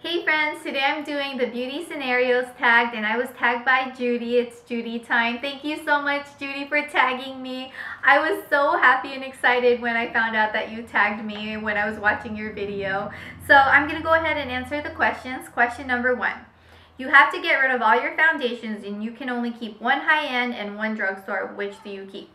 Hey friends, today I'm doing the beauty scenarios tagged and I was tagged by Judy. It's Judy time. Thank you so much, Judy, for tagging me. I was so happy and excited when I found out that you tagged me when I was watching your video. So I'm going to go ahead and answer the questions. Question number 1. You have to get rid of all your foundations and you can only keep one high-end and one drugstore. Which do you keep?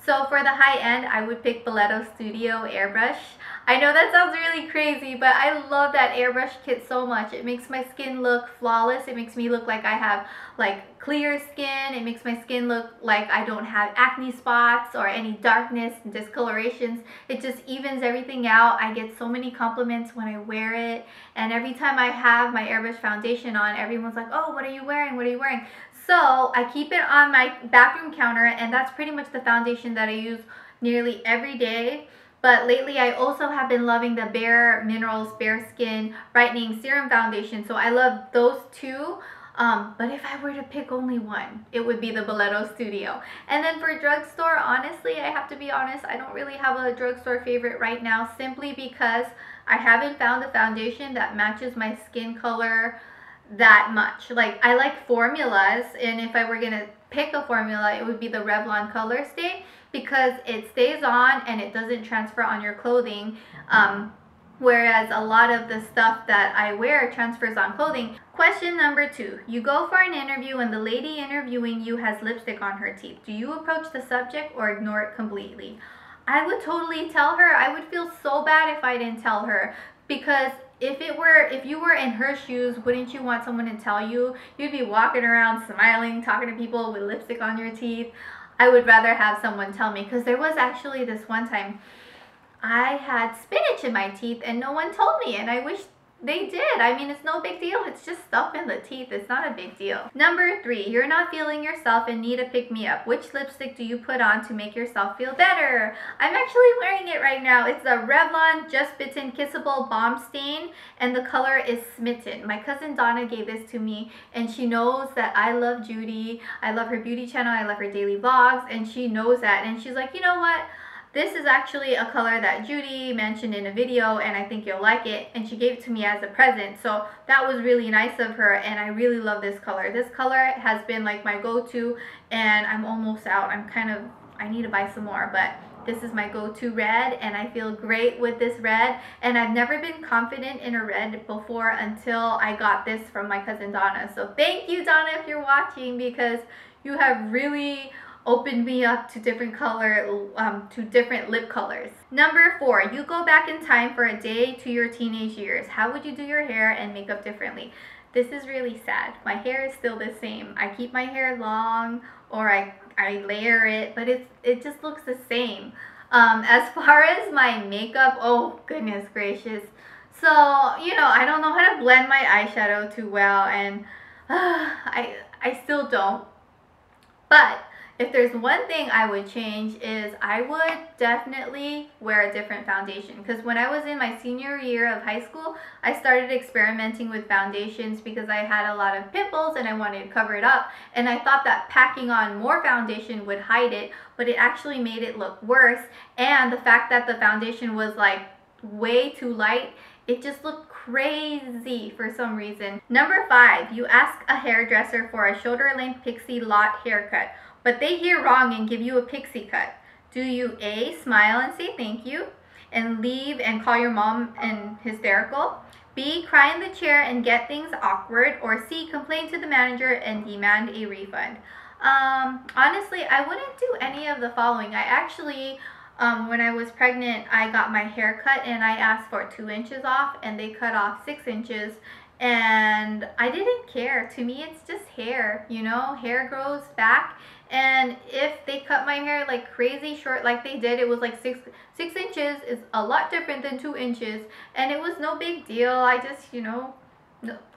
So for the high end, I would pick Boleto Studio Airbrush. I know that sounds really crazy, but I love that airbrush kit so much. It makes my skin look flawless. It makes me look like I have like clear skin. It makes my skin look like I don't have acne spots or any darkness and discolorations. It just evens everything out. I get so many compliments when I wear it. And every time I have my airbrush foundation on, everyone's like, oh, what are you wearing? What are you wearing? So I keep it on my bathroom counter, and that's pretty much the foundation that I use nearly every day. But lately I also have been loving the Bare Minerals Bare Skin Brightening Serum Foundation. So I love those two. But if I were to pick only one, it would be the Boleto Studio. And then for drugstore, honestly, I have to be honest, I don't really have a drugstore favorite right now, simply because I haven't found a foundation that matches my skin color that much. Like, I like formulas, and if I were gonna pick a formula, it would be the Revlon Color Stay, because it stays on and it doesn't transfer on your clothing, whereas a lot of the stuff that I wear transfers on clothing. Question number 2. You go for an interview and the lady interviewing you has lipstick on her teeth. Do you approach the subject or ignore it completely? I would totally tell her. I would feel so bad if I didn't tell her, because if you were in her shoes, wouldn't you want someone to tell you? You'd be walking around smiling, talking to people with lipstick on your teeth. I would rather have someone tell me, because there was actually this one time I had spinach in my teeth and no one told me, and I wish they did. I mean, it's no big deal. It's just stuff in the teeth. It's not a big deal. Number 3, you're not feeling yourself and need a pick-me-up. Which lipstick do you put on to make yourself feel better? I'm actually wearing it right now. It's the Revlon Just Bitten Kissable Balm Stain, and the color is Smitten. My cousin Donna gave this to me, and she knows that I love Judy. I love her beauty channel. I love her daily vlogs, and she knows that. And she's like, you know what? This is actually a color that Judy mentioned in a video, and I think you'll like it, and she gave it to me as a present. So that was really nice of her, and I really love this color. This color has been like my go-to, and I'm almost out. I need to buy some more, but this is my go-to red, and I feel great with this red. And I've never been confident in a red before until I got this from my cousin Donna. So thank you, Donna, if you're watching, because you have really opened me up to different different lip colors. Number 4, you go back in time for a day to your teenage years. How would you do your hair and makeup differently? This is really sad. My hair is still the same. I keep my hair long, or I layer it, but it just looks the same. As far as my makeup, oh goodness gracious. So, you know, I don't know how to blend my eyeshadow too well, and I still don't. But if there's one thing I would change, is I would definitely wear a different foundation. Because when I was in my senior year of high school, I started experimenting with foundations because I had a lot of pimples and I wanted to cover it up. And I thought that packing on more foundation would hide it, but it actually made it look worse. And the fact that the foundation was like way too light, it just looked crazy for some reason. Number 5, you ask a hairdresser for a shoulder-length pixie lot haircut, but they hear wrong and give you a pixie cut. Do you A, smile and say thank you and leave and call your mom and hysterical? B, cry in the chair and get things awkward? Or C, complain to the manager and demand a refund? Honestly, I wouldn't do any of the following. I actually, when I was pregnant, I got my hair cut and I asked for 2 inches off, and they cut off 6 inches. And I didn't care. To me, it's just hair, you know, hair grows back. And if they cut my hair like crazy short like they did, it was like 6 inches is a lot different than 2 inches. And it was no big deal. I just, you know,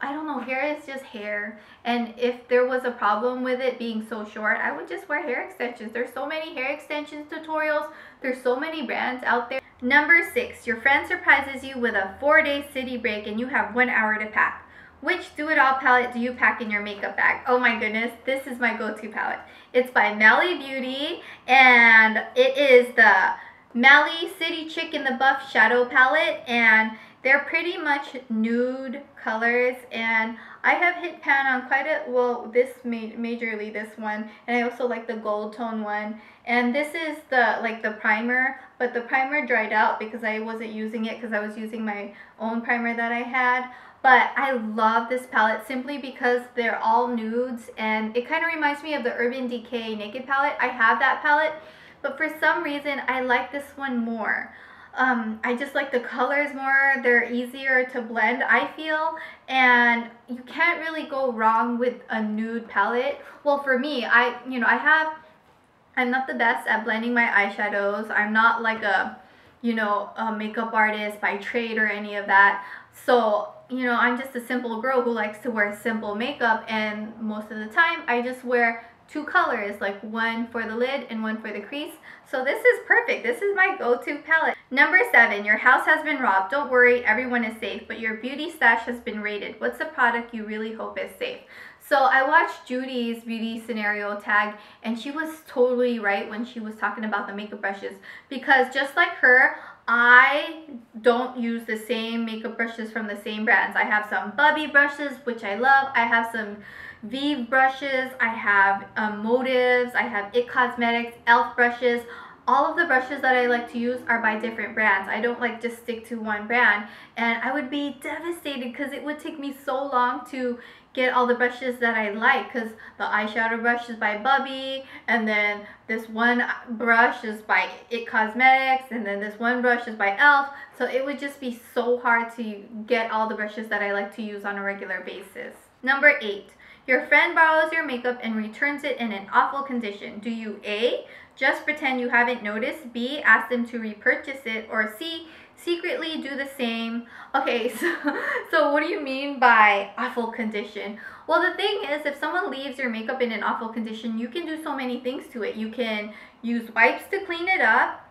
I don't know, hair is just hair. And if there was a problem with it being so short, I would just wear hair extensions. There's so many hair extensions tutorials. There's so many brands out there. Number 6, your friend surprises you with a 4-day city break and you have 1 hour to pack. Which Do It All palette do you pack in your makeup bag? Oh my goodness, this is my go-to palette. It's by Mally Beauty, and it is the Mally City Chick in the Buff Shadow Palette, and They're pretty much nude colors, and I have hit pan on quite a, well, this majorly this one, and I also like the gold tone one. And this is the primer, but the primer dried out because I wasn't using it because I was using my own primer that I had. But I love this palette simply because they're all nudes, and it kind of reminds me of the Urban Decay Naked palette. I have that palette, but for some reason I like this one more. I just like the colors more. They're easier to blend, I feel, and you can't really go wrong with a nude palette. Well, for me, I'm not the best at blending my eyeshadows. I'm not like a makeup artist by trade or any of that. So, I'm just a simple girl who likes to wear simple makeup, and most of the time I just wear two colors, like one for the lid and one for the crease. So this is perfect. This is my go-to palette. Number 7, your house has been robbed. Don't worry, everyone is safe, but your beauty stash has been raided. What's the product you really hope is safe? So I watched Judy's beauty scenario tag, and she was totally right when she was talking about the makeup brushes, because just like her, I don't use the same makeup brushes from the same brands. I have some Bubby brushes, which I love. I have some Vive brushes. I have Motives. I have IT Cosmetics, e.l.f. brushes. All of the brushes that I like to use are by different brands. I don't like just stick to one brand, and I would be devastated because it would take me so long to get all the brushes that I like, because the eyeshadow brush is by Bubby, and then this one brush is by IT Cosmetics, and then this one brush is by e.l.f. So it would just be so hard to get all the brushes that I like to use on a regular basis. Number 8, your friend borrows your makeup and returns it in an awful condition. Do you A, just pretend you haven't noticed, B, ask them to repurchase it, or C, secretly do the same? Okay, so what do you mean by awful condition? Well, the thing is, if someone leaves your makeup in an awful condition, you can do so many things to it. You can use wipes to clean it up.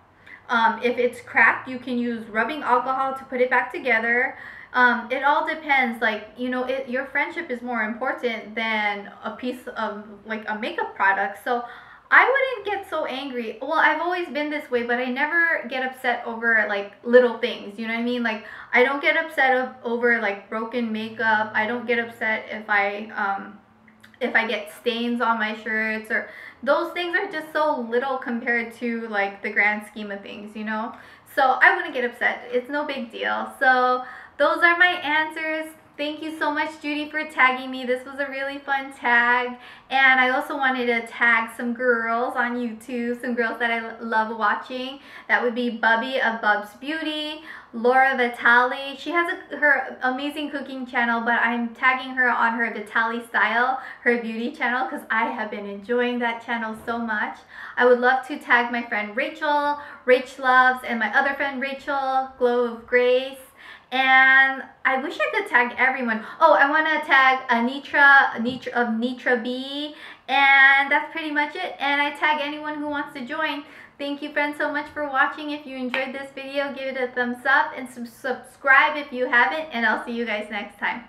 If it's cracked, you can use rubbing alcohol to put it back together. It all depends. Like, your friendship is more important than a piece of like a makeup product. So I wouldn't get so angry. Well, I've always been this way, but I never get upset over like little things. You know what I mean? Like, I don't get upset over like broken makeup. I don't get upset if I get stains on my shirts, or those things are just so little compared to like the grand scheme of things, So I wouldn't get upset. It's no big deal. So those are my answers. Thank you so much, Judy, for tagging me. This was a really fun tag. And I also wanted to tag some girls on YouTube, some girls that I love watching. That would be Bubby of Bub's Beauty, Laura Vitale. She has her amazing cooking channel, but I'm tagging her on her Vitale Style, her beauty channel, because I have been enjoying that channel so much. I would love to tag my friend Rachel, Rach Loves, and my other friend Rachel, Glow of Grace. And I wish I could tag everyone. Oh, I want to tag Anitra of Nitra B. And that's pretty much it. And I tag anyone who wants to join. Thank you, friends, so much for watching. If you enjoyed this video, give it a thumbs up and subscribe if you haven't. And I'll see you guys next time.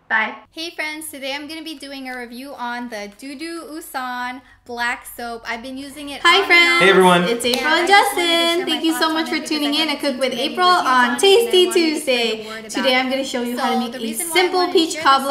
Bye. Hey friends, today I'm going to be doing a review on the Dudu Usan black soap. I've been using it. Hi friends. Hey everyone. It's April and Justin. Thank you so much for tuning in to Cook with April on Tasty Tuesday. Today I'm going to show you how to make a simple peach cobbler.